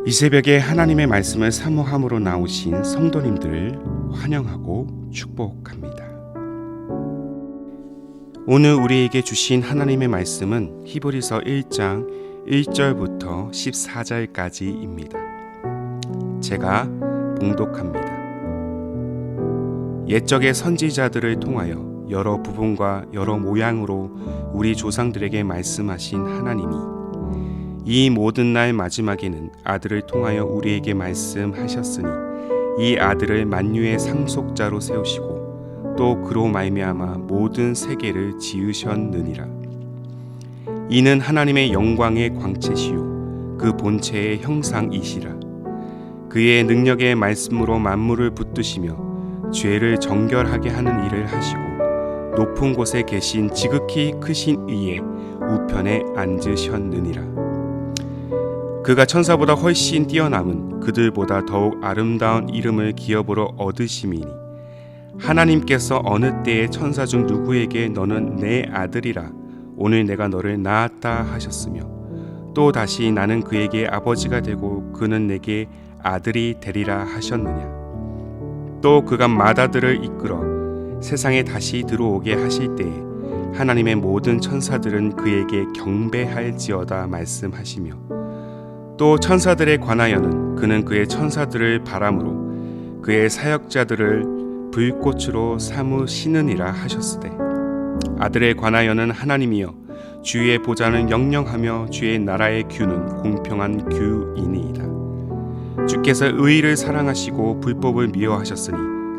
이 새벽에 하나님의 말씀을 사모함으로 나오신 성도님들을 환영하고 축복합니다. 오늘 우리에게 주신 하나님의 말씀은 히브리서 1장 1절부터 14절까지입니다. 제가 봉독합니다. 옛적의 선지자들을 통하여 여러 부분과 여러 모양으로 우리 조상들에게 말씀하신 하나님이 이 모든 날 마지막에는 아들을 통하여 우리에게 말씀하셨으니 이 아들을 만유의 상속자로 세우시고 또 그로 말미암아 모든 세계를 지으셨느니라. 이는 하나님의 영광의 광채시요 그 본체의 형상이시라. 그의 능력의 말씀으로 만물을 붙드시며 죄를 정결하게 하는 일을 하시고 높은 곳에 계신 지극히 크신 이의 우편에 앉으셨느니라. 그가 천사보다 훨씬 뛰어남은 그들보다 더욱 아름다운 이름을 기업으로 얻으심이니 하나님께서 어느 때에 천사 중 누구에게 너는 내 아들이라 오늘 내가 너를 낳았다 하셨으며 또 다시 나는 그에게 아버지가 되고 그는 내게 아들이 되리라 하셨느냐. 또 그가 맏아들을 이끌어 세상에 다시 들어오게 하실 때에 하나님의 모든 천사들은 그에게 경배할지어다 말씀하시며 또 천사들에 관하여는 그는 그의 천사들을 바람으로 그의 사역자들을 불꽃으로 삼으시느니라 하셨으되 아들에 관하여는 하나님이여 주의 보좌는 영영하며 주의 나라의 규는 공평한 규이니이다. 주께서 의를 사랑하시고 불법을 미워하셨으니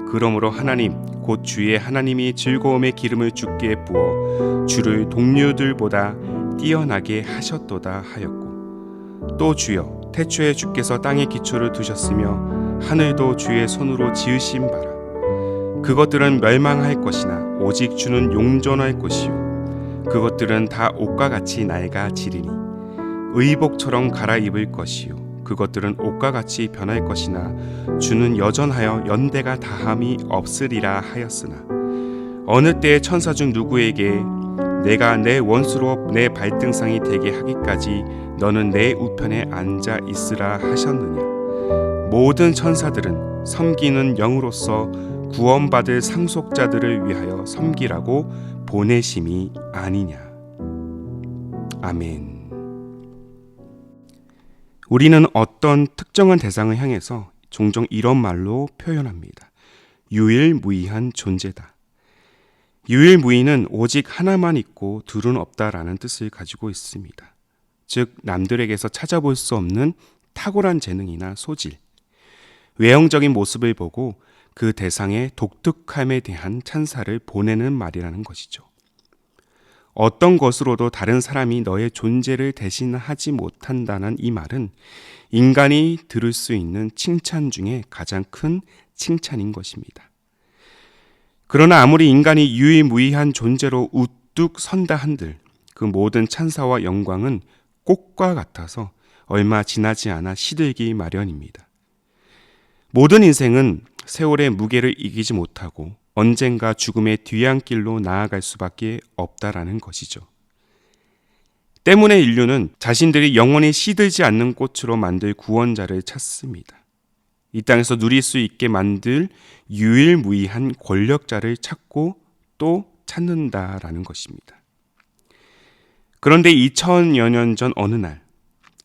그러므로 하나님 곧 주의 하나님이 즐거움의 기름을 주께 부어 주를 동료들보다 뛰어나게 하셨도다 하였고 또 주여 태초에 주께서 땅의 기초를 두셨으며 하늘도 주의 손으로 지으신 바라. 그것들은 멸망할 것이나 오직 주는 용존할 것이요 그것들은 다 옷과 같이 낡아지리니 의복처럼 갈아입을 것이요 그것들은 옷과 같이 변할 것이나 주는 여전하여 연대가 다함이 없으리라 하였으나 어느 때에 천사 중 누구에게 내가 내 원수로 내 발등상이 되게 하기까지 너는 내 우편에 앉아 있으라 하셨느냐. 모든 천사들은 섬기는 영으로서 구원받을 상속자들을 위하여 섬기라고 보내심이 아니냐. 아멘. 우리는 어떤 특정한 대상을 향해서 종종 이런 말로 표현합니다. 유일무이한 존재다. 유일무이는 오직 하나만 있고 둘은 없다라는 뜻을 가지고 있습니다. 즉 남들에게서 찾아볼 수 없는 탁월한 재능이나 소질, 외형적인 모습을 보고 그 대상의 독특함에 대한 찬사를 보내는 말이라는 것이죠. 어떤 것으로도 다른 사람이 너의 존재를 대신하지 못한다는 이 말은 인간이 들을 수 있는 칭찬 중에 가장 큰 칭찬인 것입니다. 그러나 아무리 인간이 유일무이한 존재로 우뚝 선다 한들 그 모든 찬사와 영광은 꽃과 같아서 얼마 지나지 않아 시들기 마련입니다. 모든 인생은 세월의 무게를 이기지 못하고 언젠가 죽음의 뒤안길로 나아갈 수밖에 없다라는 것이죠. 때문에 인류는 자신들이 영원히 시들지 않는 꽃으로 만들 구원자를 찾습니다. 이 땅에서 누릴 수 있게 만들 유일무이한 권력자를 찾고 또 찾는다라는 것입니다. 그런데 2000여 년 전 어느 날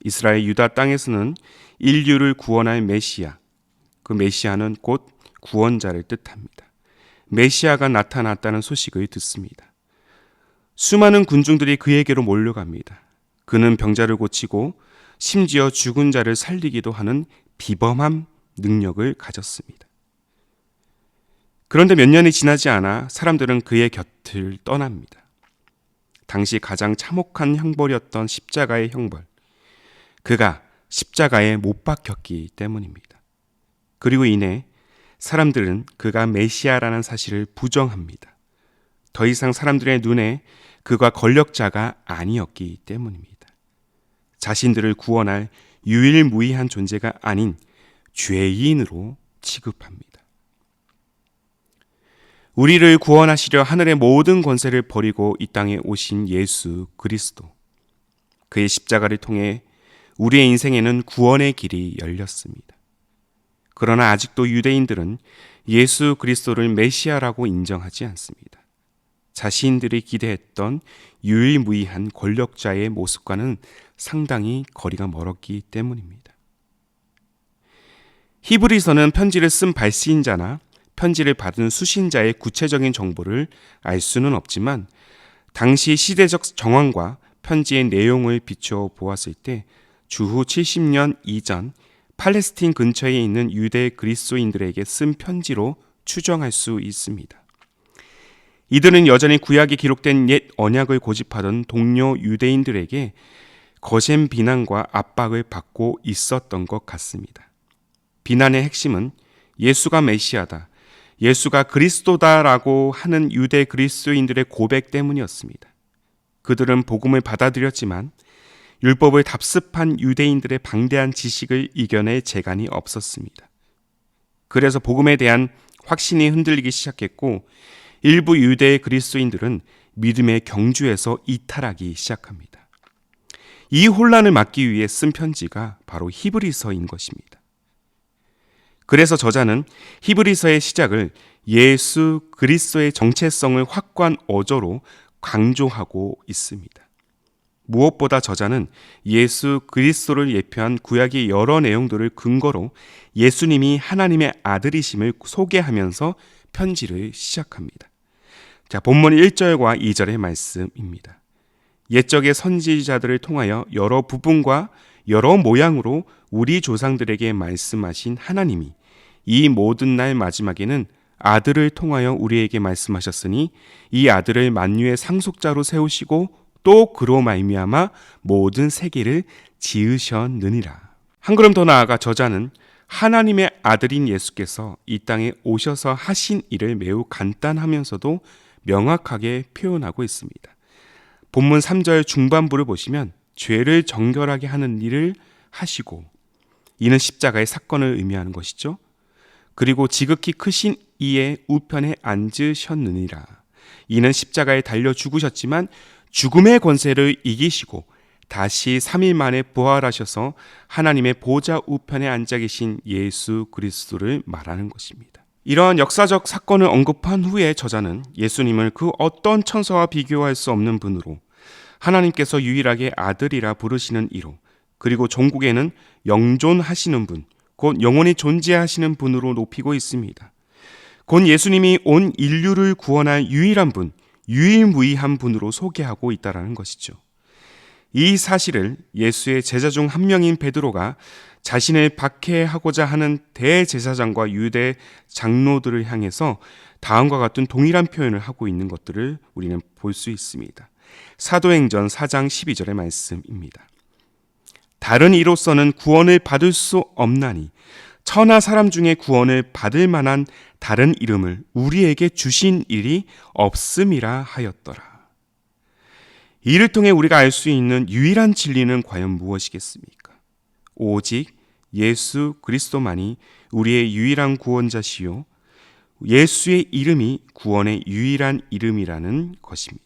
이스라엘 유다 땅에서는 인류를 구원할 메시아, 그 메시아는 곧 구원자를 뜻합니다. 메시아가 나타났다는 소식을 듣습니다. 수많은 군중들이 그에게로 몰려갑니다. 그는 병자를 고치고 심지어 죽은 자를 살리기도 하는 비범한 능력을 가졌습니다. 그런데 몇 년이 지나지 않아 사람들은 그의 곁을 떠납니다. 당시 가장 참혹한 형벌이었던 십자가의 형벌, 그가 십자가에 못 박혔기 때문입니다. 그리고 이내 사람들은 그가 메시아라는 사실을 부정합니다. 더 이상 사람들의 눈에 그가 권력자가 아니었기 때문입니다. 자신들을 구원할 유일무이한 존재가 아닌 죄인으로 취급합니다. 우리를 구원하시려 하늘의 모든 권세를 버리고 이 땅에 오신 예수 그리스도, 그의 십자가를 통해 우리의 인생에는 구원의 길이 열렸습니다. 그러나 아직도 유대인들은 예수 그리스도를 메시아라고 인정하지 않습니다. 자신들이 기대했던 유일무이한 권력자의 모습과는 상당히 거리가 멀었기 때문입니다. 히브리서는 편지를 쓴 발시인자나 편지를 받은 수신자의 구체적인 정보를 알 수는 없지만 당시 시대적 정황과 편지의 내용을 비추어 보았을 때 주후 70년 이전 팔레스틴 근처에 있는 유대 그리스도인들에게 쓴 편지로 추정할 수 있습니다. 이들은 여전히 구약에 기록된 옛 언약을 고집하던 동료 유대인들에게 거센 비난과 압박을 받고 있었던 것 같습니다. 비난의 핵심은 예수가 메시아다, 예수가 그리스도다라고 하는 유대 그리스도인들의 고백 때문이었습니다. 그들은 복음을 받아들였지만 율법을 답습한 유대인들의 방대한 지식을 이겨낼 재간이 없었습니다. 그래서 복음에 대한 확신이 흔들리기 시작했고 일부 유대 그리스도인들은 믿음의 경주에서 이탈하기 시작합니다. 이 혼란을 막기 위해 쓴 편지가 바로 히브리서인 것입니다. 그래서 저자는 히브리서의 시작을 예수 그리스도의 정체성을 확고한 어조로 강조하고 있습니다. 무엇보다 저자는 예수 그리스도를 예표한 구약의 여러 내용들을 근거로 예수님이 하나님의 아들이심을 소개하면서 편지를 시작합니다. 자, 본문 1절과 2절의 말씀입니다. 옛적의 선지자들을 통하여 여러 부분과 여러 모양으로 우리 조상들에게 말씀하신 하나님이 이 모든 날 마지막에는 아들을 통하여 우리에게 말씀하셨으니 이 아들을 만유의 상속자로 세우시고 또 그로 말미암아 모든 세계를 지으셨느니라. 한 걸음 더 나아가 저자는 하나님의 아들인 예수께서 이 땅에 오셔서 하신 일을 매우 간단하면서도 명확하게 표현하고 있습니다. 본문 3절 중반부를 보시면 죄를 정결하게 하는 일을 하시고, 이는 십자가의 사건을 의미하는 것이죠. 그리고 지극히 크신 이의 우편에 앉으셨느니라. 이는 십자가에 달려 죽으셨지만 죽음의 권세를 이기시고 다시 3일 만에 부활하셔서 하나님의 보좌 우편에 앉아 계신 예수 그리스도를 말하는 것입니다. 이러한 역사적 사건을 언급한 후에 저자는 예수님을 그 어떤 천사와 비교할 수 없는 분으로, 하나님께서 유일하게 아들이라 부르시는 이로, 그리고 종국에는 영존하시는 분, 곧 영원히 존재하시는 분으로 높이고 있습니다. 곧 예수님이 온 인류를 구원할 유일한 분, 유일무이한 분으로 소개하고 있다는 것이죠. 이 사실을 예수의 제자 중 한 명인 베드로가 자신을 박해하고자 하는 대제사장과 유대 장로들을 향해서 다음과 같은 동일한 표현을 하고 있는 것들을 우리는 볼 수 있습니다. 사도행전 4장 12절의 말씀입니다. 다른 이로서는 구원을 받을 수 없나니 천하 사람 중에 구원을 받을 만한 다른 이름을 우리에게 주신 일이 없음이라 하였더라. 이를 통해 우리가 알 수 있는 유일한 진리는 과연 무엇이겠습니까? 오직 예수 그리스도만이 우리의 유일한 구원자시요 예수의 이름이 구원의 유일한 이름이라는 것입니다.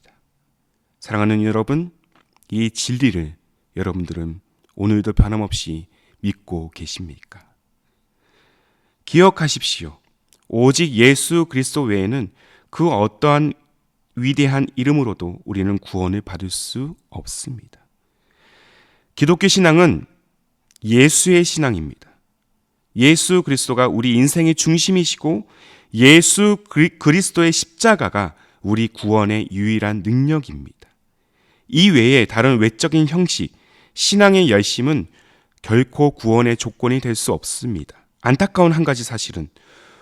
사랑하는 여러분, 이 진리를 여러분들은 오늘도 변함없이 믿고 계십니까? 기억하십시오. 오직 예수 그리스도 외에는 그 어떠한 위대한 이름으로도 우리는 구원을 받을 수 없습니다. 기독교 신앙은 예수의 신앙입니다. 예수 그리스도가 우리 인생의 중심이시고 예수 그리스도의 십자가가 우리 구원의 유일한 능력입니다. 이 외에 다른 외적인 형식, 신앙의 열심은 결코 구원의 조건이 될 수 없습니다. 안타까운 한 가지 사실은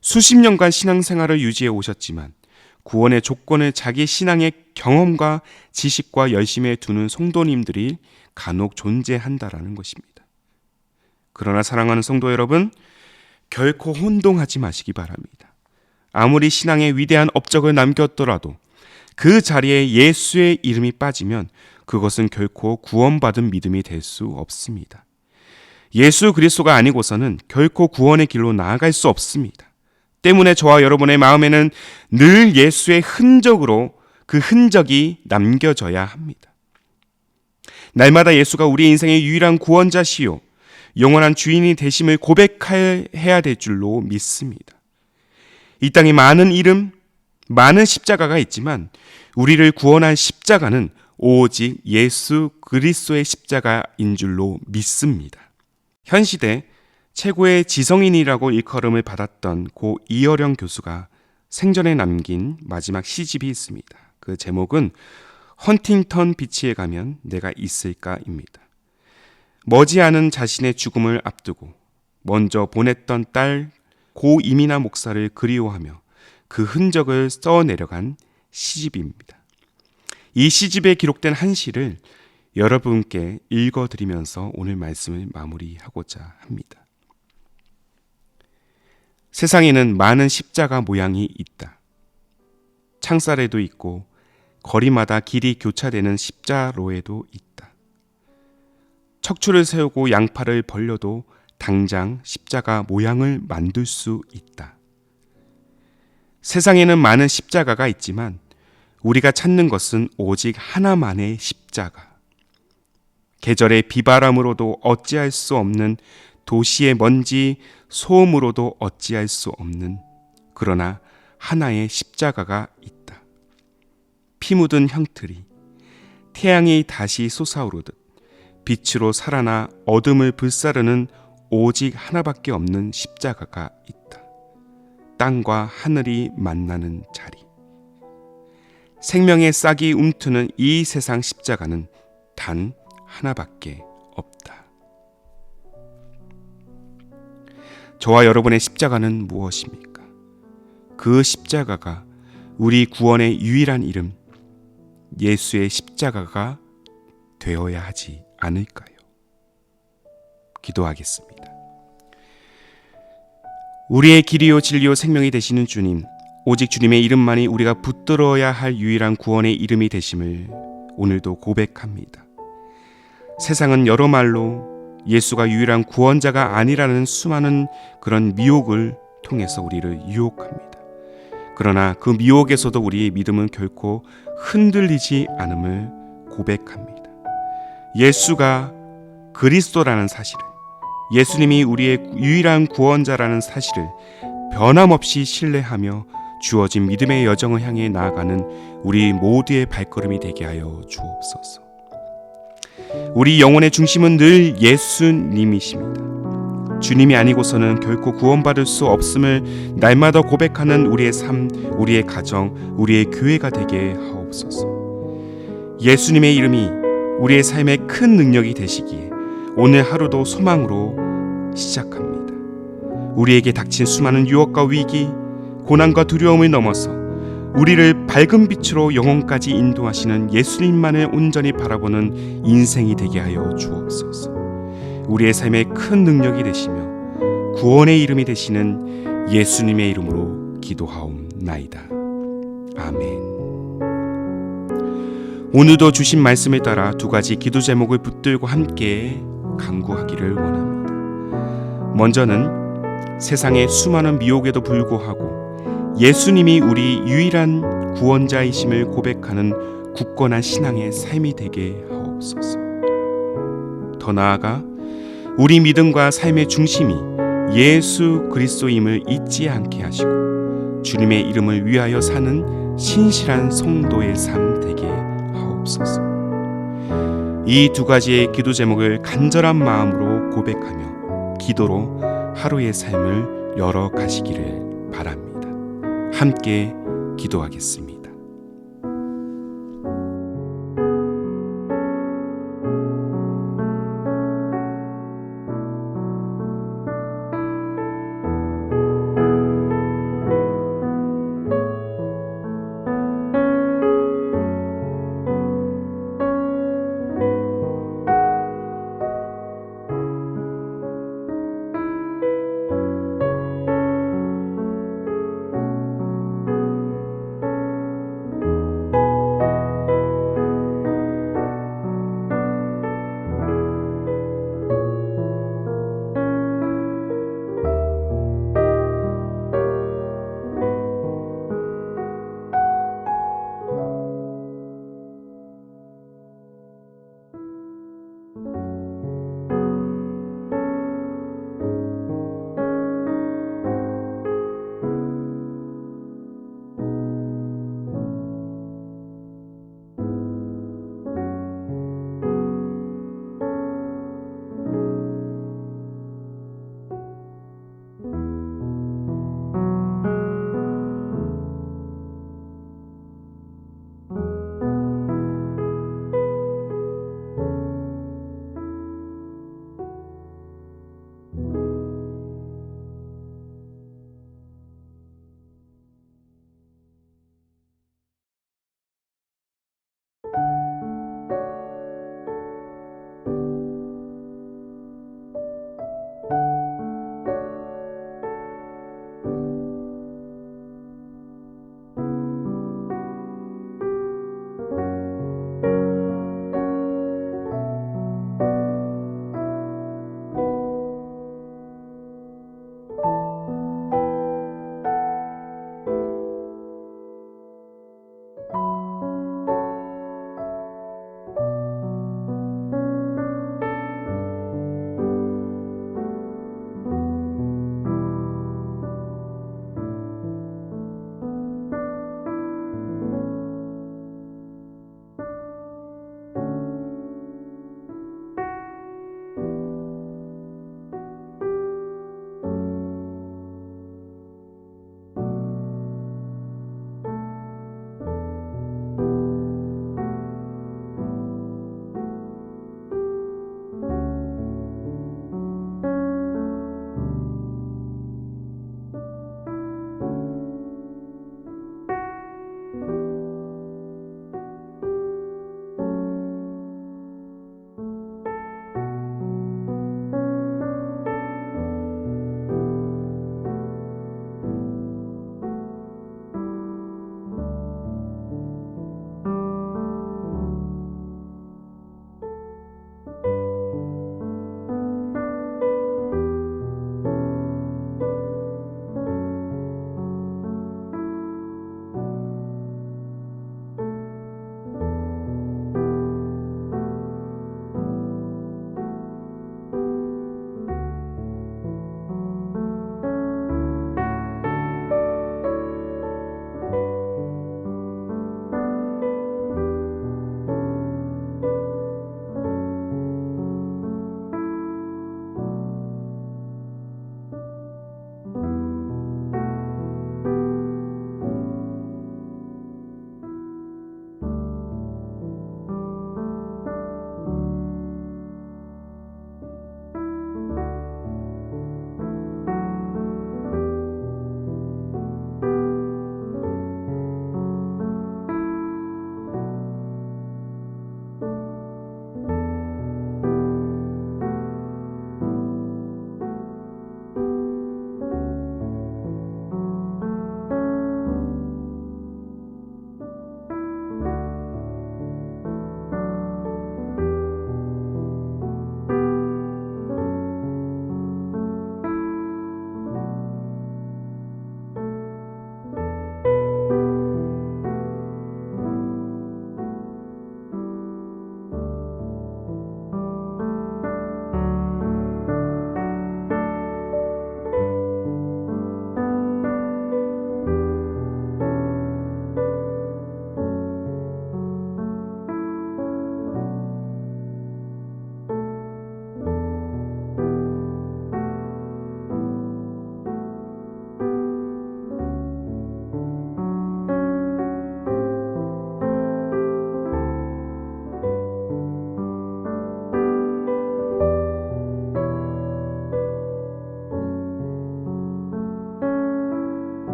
수십 년간 신앙생활을 유지해 오셨지만 구원의 조건을 자기 신앙의 경험과 지식과 열심에 두는 성도님들이 간혹 존재한다라는 것입니다. 그러나 사랑하는 성도 여러분, 결코 혼동하지 마시기 바랍니다. 아무리 신앙의 위대한 업적을 남겼더라도 그 자리에 예수의 이름이 빠지면 그것은 결코 구원받은 믿음이 될 수 없습니다. 예수 그리스도가 아니고서는 결코 구원의 길로 나아갈 수 없습니다. 때문에 저와 여러분의 마음에는 늘 예수의 흔적으로 그 흔적이 남겨져야 합니다. 날마다 예수가 우리 인생의 유일한 구원자시요 영원한 주인이 되심을 고백해야 될 줄로 믿습니다. 이 땅에 많은 이름, 많은 십자가가 있지만 우리를 구원한 십자가는 오직 예수 그리스도의 십자가인 줄로 믿습니다. 현 시대 최고의 지성인이라고 일컬음을 받았던 고 이어령 교수가 생전에 남긴 마지막 시집이 있습니다. 그 제목은 헌팅턴 비치에 가면 내가 있을까입니다. 머지않은 자신의 죽음을 앞두고 먼저 보냈던 딸 고 이민아 목사를 그리워하며 그 흔적을 써내려간 시집입니다. 이 시집에 기록된 한 시를 여러분께 읽어드리면서 오늘 말씀을 마무리하고자 합니다. 세상에는 많은 십자가 모양이 있다. 창살에도 있고 거리마다 길이 교차되는 십자로에도 있다. 척추를 세우고 양팔을 벌려도 당장 십자가 모양을 만들 수 있다. 세상에는 많은 십자가가 있지만 우리가 찾는 것은 오직 하나만의 십자가. 계절의 비바람으로도 어찌할 수 없는 도시의 먼지, 소음으로도 어찌할 수 없는 그러나 하나의 십자가가 있다. 피 묻은 형틀이 태양이 다시 솟아오르듯 빛으로 살아나 어둠을 불사르는 오직 하나밖에 없는 십자가가 있다. 땅과 하늘이 만나는 자리. 생명의 싹이 움트는 이 세상 십자가는 단 하나밖에 없다. 저와 여러분의 십자가는 무엇입니까? 그 십자가가 우리 구원의 유일한 이름, 예수의 십자가가 되어야 하지 않을까요? 기도하겠습니다. 우리의 길이요 진리요 생명이 되시는 주님, 오직 주님의 이름만이 우리가 붙들어야 할 유일한 구원의 이름이 되심을 오늘도 고백합니다. 세상은 여러 말로 예수가 유일한 구원자가 아니라는 수많은 그런 미혹을 통해서 우리를 유혹합니다. 그러나 그 미혹에서도 우리의 믿음은 결코 흔들리지 않음을 고백합니다. 예수가 그리스도라는 사실을, 예수님이 우리의 유일한 구원자라는 사실을 변함없이 신뢰하며 주어진 믿음의 여정을 향해 나아가는 우리 모두의 발걸음이 되게 하여 주옵소서. 우리 영혼의 중심은 늘 예수님이십니다. 주님이 아니고서는 결코 구원받을 수 없음을 날마다 고백하는 우리의 삶, 우리의 가정, 우리의 교회가 되게 하옵소서. 예수님의 이름이 우리의 삶에 큰 능력이 되시기에 오늘 하루도 소망으로 시작합니다. 우리에게 닥친 수많은 유혹과 위기, 고난과 두려움을 넘어서 우리를 밝은 빛으로 영혼까지 인도하시는 예수님만을 온전히 바라보는 인생이 되게 하여 주옵소서. 우리의 삶에 큰 능력이 되시며 구원의 이름이 되시는 예수님의 이름으로 기도하옵나이다. 아멘. 오늘도 주신 말씀에 따라 두 가지 기도 제목을 붙들고 함께 간구하기를 원합니다. 먼저는 세상의 수많은 미혹에도 불구하고 예수님이 우리 유일한 구원자이심을 고백하는 굳건한 신앙의 삶이 되게 하옵소서. 더 나아가 우리 믿음과 삶의 중심이 예수 그리스도임을 잊지 않게 하시고 주님의 이름을 위하여 사는 신실한 성도의 삶 되게 하옵소서. 이 두 가지의 기도 제목을 간절한 마음으로 고백하며 기도로 하루의 삶을 열어가시기를 바랍니다. 함께 기도하겠습니다.